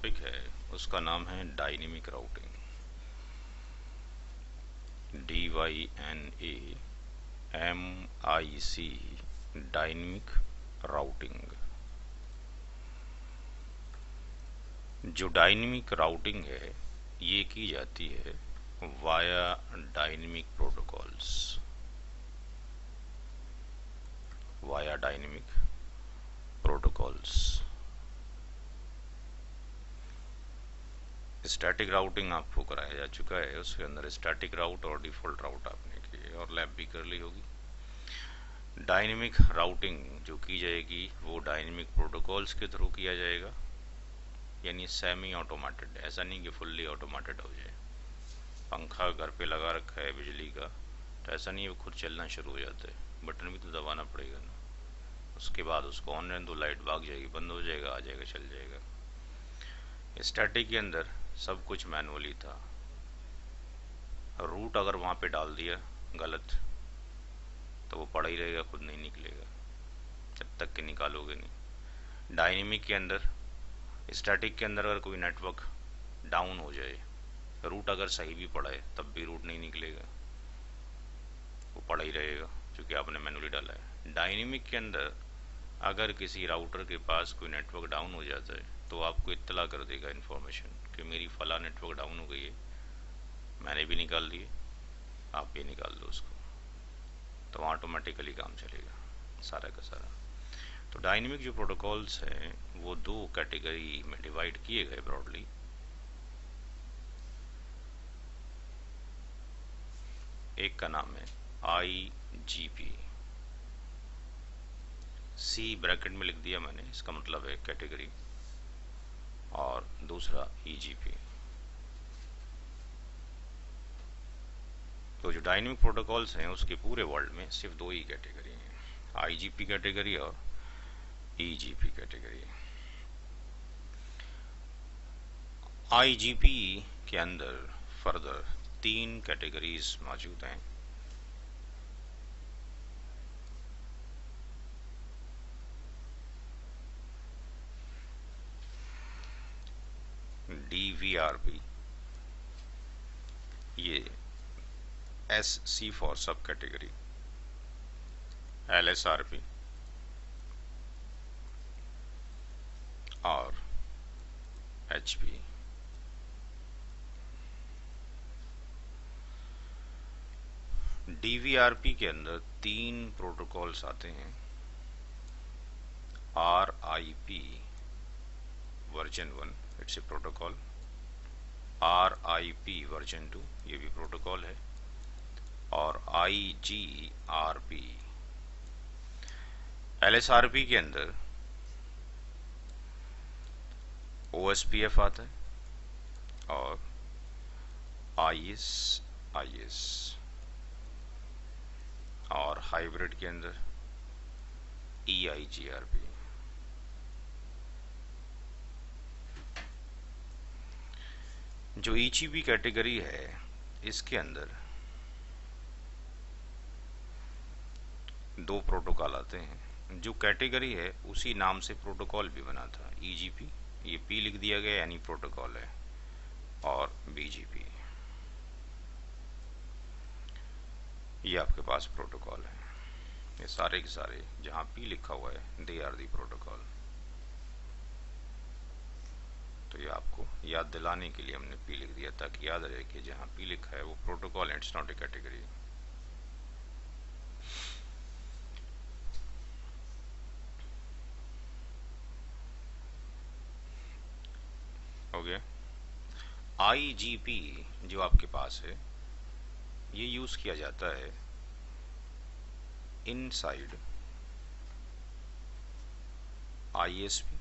Topic है उसका नाम है dynamic routing. DYNAMIC, dynamic routing. जो डायनेमिक राउटिंग है ये की जाती है via dynamic protocols, via dynamic protocols. Static routing आपको कराया जा चुका है, उसके अंदर स्टैटिक राउट और डिफॉल्ट राउट आपने की और लैब भी कर ली होगी। डायनेमिक राउटिंग जो की जाएगी वो डायनेमिक प्रोटोकॉल्स के थ्रू किया जाएगा, यानी सेमी ऑटोमेटेड। ऐसा नहीं कि फुल्ली ऑटोमेटेड हो जाए। पंखा घर पे लगा रखा है बिजली का तो ऐसा नहीं है वो खुद चलना शुरू हो जाता है, बटन भी तो दबाना पड़ेगा ना। उसके बाद उसको ऑन रहने दो, लाइट भाग जाएगी, बंद हो जाएगा, आ जाएगा, चल जाएगा। स्टैटिक के अंदर सब कुछ मैनुअली था। रूट अगर वहाँ पे डाल दिया गलत तो वो पड़ा ही रहेगा, खुद नहीं निकलेगा जब तक कि निकालोगे नहीं। डायनेमिक के अंदर, स्टैटिक के अंदर अगर कोई नेटवर्क डाउन हो जाए, रूट अगर सही भी पड़ा है तब भी रूट नहीं निकलेगा, वो पड़ा ही रहेगा क्योंकि आपने मैनुअली डाला है। डायनेमिक के अंदर अगर किसी राउटर के पास कोई नेटवर्क डाउन हो जाता है तो आपको इत्तला कर देगा इन्फॉर्मेशन कि मेरी फला नेटवर्क डाउन हो गई है, मैंने भी निकाल दिए, आप भी निकाल दो उसको, तो ऑटोमेटिकली काम चलेगा सारा का सारा। तो डायनेमिक जो प्रोटोकॉल्स हैं वो दो कैटेगरी में डिवाइड किए गए ब्रॉडली। एक का नाम है IGP, सी ब्रैकेट में लिख दिया मैंने, इसका मतलब है कैटेगरी, और दूसरा EGP। तो जो डायनेमिक प्रोटोकॉल्स हैं उसके पूरे वर्ल्ड में सिर्फ दो ही कैटेगरी हैं, IGP कैटेगरी और EGP कैटेगरी। IGP के अंदर फर्दर 3 कैटेगरीज मौजूद हैं। DVRP, ये SC फॉर सब कैटेगरी, LSRP और HP। DVRP के अंदर 3 प्रोटोकॉल्स आते हैं, RIP version 1, it's a protocol, RIP version 2, ये भी प्रोटोकॉल है, और IGRP। LSRP के अंदर OSPF आता है और IS और हाइब्रिड के अंदर EIGRP। जो EGP कैटेगरी है इसके अंदर 2 प्रोटोकॉल आते हैं। जो कैटेगरी है उसी नाम से प्रोटोकॉल भी बना था, EGP, ये P लिख दिया गया यानी प्रोटोकॉल है, और BGP, ये आपके पास प्रोटोकॉल है। ये सारे के सारे जहां P लिखा हुआ है दे आर दी प्रोटोकॉल। तो ये आपको याद दिलाने के लिए हमने P लिख दिया ताकि याद रहे कि जहां P लिखा है वो प्रोटोकॉल है, इट्स नॉट ए कैटेगरी। हो गया। IGP जो आपके पास है ये यूज किया जाता है इनसाइड ISP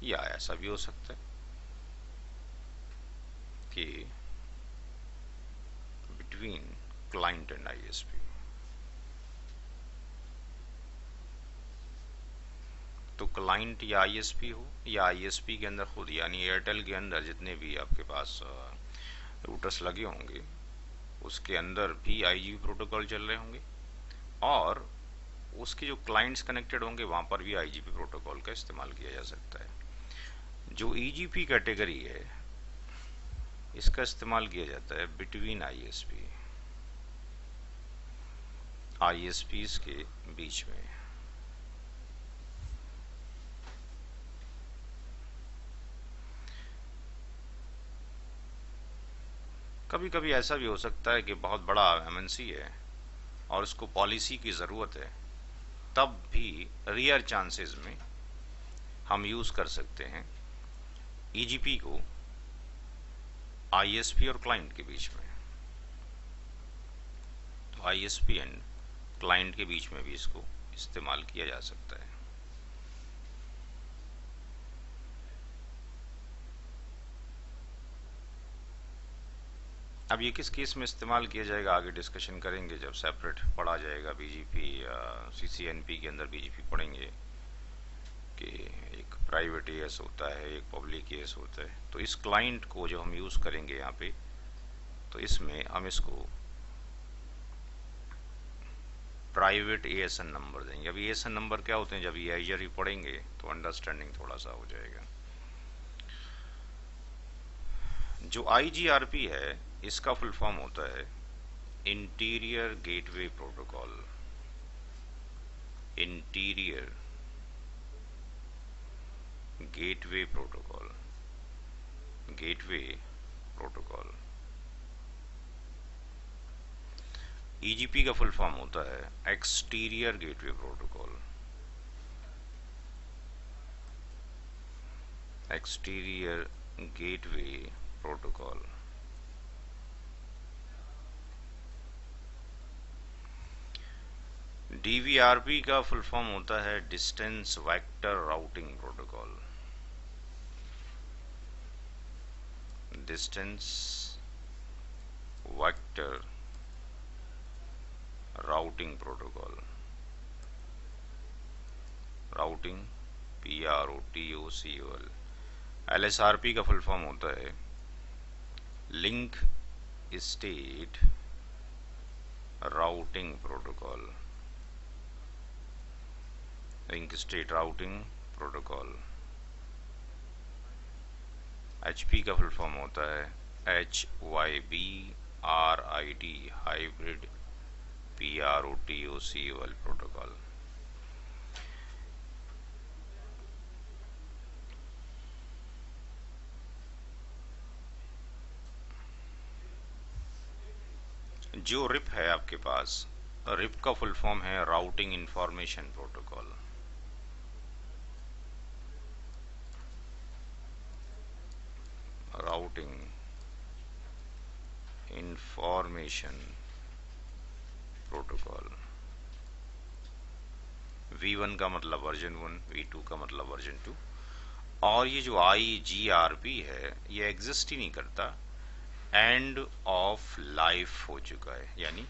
या ऐसा भी हो सकता है कि बिटवीन क्लाइंट एंड ISP। तो क्लाइंट या ISP हो या ISP के अंदर खुद, यानी एयरटेल के अंदर जितने भी आपके पास रूटर्स लगे होंगे उसके अंदर भी IGP प्रोटोकॉल चल रहे होंगे, और उसके जो क्लाइंट्स कनेक्टेड होंगे वहाँ पर भी आईजीपी प्रोटोकॉल का इस्तेमाल किया जा सकता है। जो ईजीपी कैटेगरी है इसका इस्तेमाल किया जाता है बिटवीन आईएसपीज के बीच में। कभी कभी ऐसा भी हो सकता है कि बहुत बड़ा एमएनसी है और उसको पॉलिसी की ज़रूरत है, तब भी रेयर चांसेस में हम यूज़ कर सकते हैं ईजीपी को आईएसपी और क्लाइंट के बीच में। तो आईएसपी एंड क्लाइंट के बीच में भी इसको इस्तेमाल किया जा सकता है। अब ये किस केस में इस्तेमाल किया जाएगा आगे डिस्कशन करेंगे जब सेपरेट पढ़ा जाएगा बीजीपी या सीसीएनपी के अंदर बीजीपी पढ़ेंगे कि एक प्राइवेट एएस होता है, एक पब्लिक एएस होता है। तो इस क्लाइंट को जो हम यूज़ करेंगे यहाँ पे, तो इसमें हम इसको प्राइवेट एएसएन नंबर देंगे। अब एएसएन नंबर क्या होते हैं, जब ये आईजर ही पढ़ेंगे तो अंडरस्टैंडिंग थोड़ा सा हो जाएगा। जो आईजीआरपी है इसका फुल फॉर्म होता है interior gateway protocol. Interior gateway protocol, gateway protocol. EGP का फुल फॉर्म होता है exterior gateway protocol. Exterior gateway protocol. DVRP का फुल फॉर्म होता है distance vector routing protocol. Distance vector routing protocol. Routing PROTOCOL। LSRP का full form होता है link state routing protocol. Link state routing protocol. HP का full form होता है HYBRID hybrid PROTOCOL protocol. जो रिप है आपके पास, रिप का फुल फॉर्म है routing information protocol. Routing information protocol. V1 का मतलब वर्जन 1, V2 का मतलब वर्जन 2। और ये जो IGRP है ये एग्जिस्ट ही नहीं करता, एंड ऑफ लाइफ हो चुका है, यानी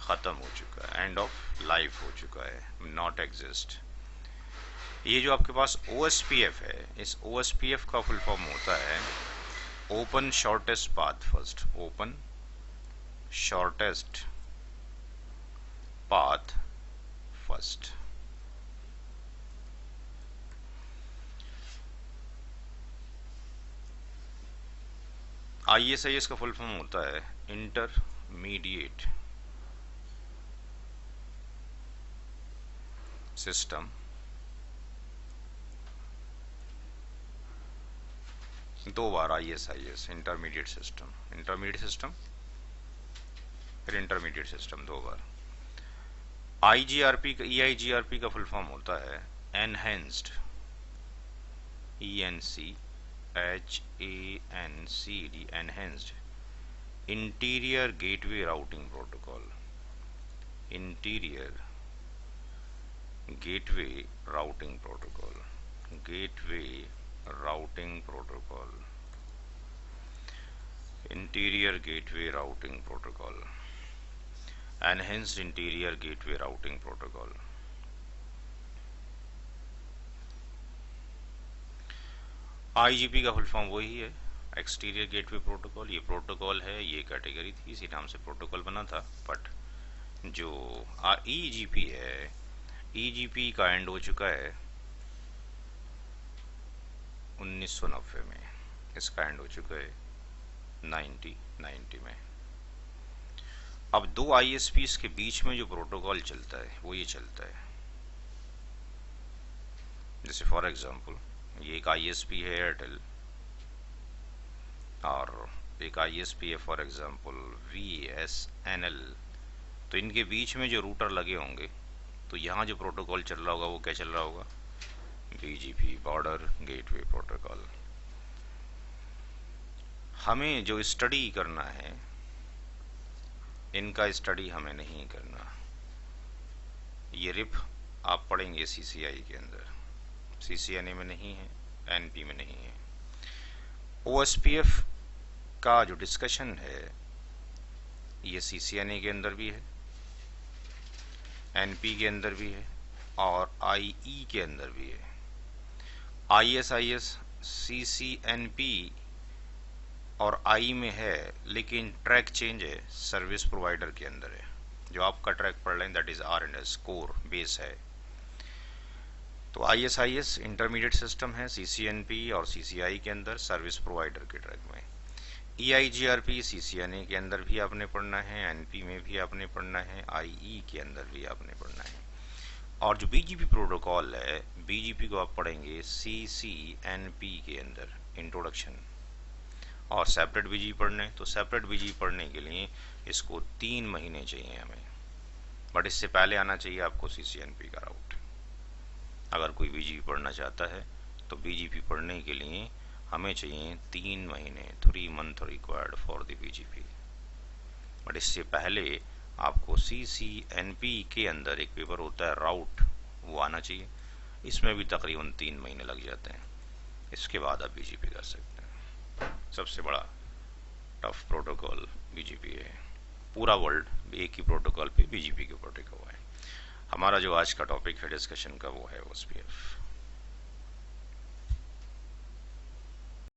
ख़त्म हो चुका है, एंड ऑफ लाइफ हो चुका है, नॉट एग्जिस्ट। ये जो आपके पास OSPF है, इस OSPF का फुल फॉर्म होता है open shortest path first. Open shortest path first. ISIS का फुल फॉर्म होता है इंटरमीडिएट सिस्टम दो बार ISIS intermediate system, intermediate system फिर इंटरमीडिएट सिस्टम दो बार। IGRP का EIGRP का फुल फॉर्म होता है enhanced ENCHANCD enhanced interior gateway routing protocol. Interior gateway routing protocol. Gateway routing protocol. Interior gateway routing protocol. Enhanced interior gateway routing protocol. IGP का full form वही है exterior gateway protocol. ये protocol है, ये category थी, इसी नाम से प्रोटोकॉल बना था। बट जो EGP है BGP का एंड हो चुका है 1990 में, इसका एंड हो चुका है 1990 में। अब दो ISPs के बीच में जो प्रोटोकॉल चलता है वो ये चलता है, जैसे फॉर एग्जांपल ये एक ISP है एयरटेल और एक ISP है फॉर एग्जांपल VSNL। तो इनके बीच में जो रूटर लगे होंगे तो यहाँ जो प्रोटोकॉल चल रहा होगा वो क्या चल रहा होगा, BGP बॉर्डर गेटवे प्रोटोकॉल। हमें जो स्टडी करना है इनका स्टडी हमें नहीं करना। ये रिप आप पढ़ेंगे CCI के अंदर, CCNA में नहीं है, NP में नहीं है। OSPF का जो डिस्कशन है ये CCNA के अंदर भी है, NP के अंदर भी है और IE के अंदर भी है। ISIS CCNP और आई में है, लेकिन ट्रैक चेंज है, सर्विस प्रोवाइडर के अंदर है। जो आपका ट्रैक पढ़ लें that is RNS core base है। तो ISIS इंटरमीडिएट सिस्टम है CCNP और CCI के अंदर सर्विस प्रोवाइडर के ट्रैक में। EIGRP CCNA के अंदर भी आपने पढ़ना है, NP में भी आपने पढ़ना है, IE के अंदर भी आपने पढ़ना है। और जो BGP प्रोटोकॉल है, BGP को आप पढ़ेंगे CCNP के अंदर इंट्रोडक्शन। और सेपरेट BGP पढ़ना है तो सेपरेट BGP पढ़ने के लिए इसको 3 महीने चाहिए हमें, बट इससे पहले आना चाहिए आपको CCNP का राउट। अगर कोई BGP पढ़ना चाहता है तो BGP पढ़ने के लिए हमें चाहिए 3 महीने, 3 month required for the BGP। But इससे पहले आपको CCNP के अंदर एक पेपर होता है राउट, वो आना चाहिए। इसमें भी तकरीबन 3 महीने लग जाते हैं। इसके बाद आप BGP कर सकते हैं। सबसे बड़ा टफ प्रोटोकॉल BGP है। पूरा वर्ल्ड एक ही प्रोटोकॉल पे BGP के ऊपर टिका हुआ है। हमारा जो आज का टॉपिक है डिस्कशन का वो है OSPF।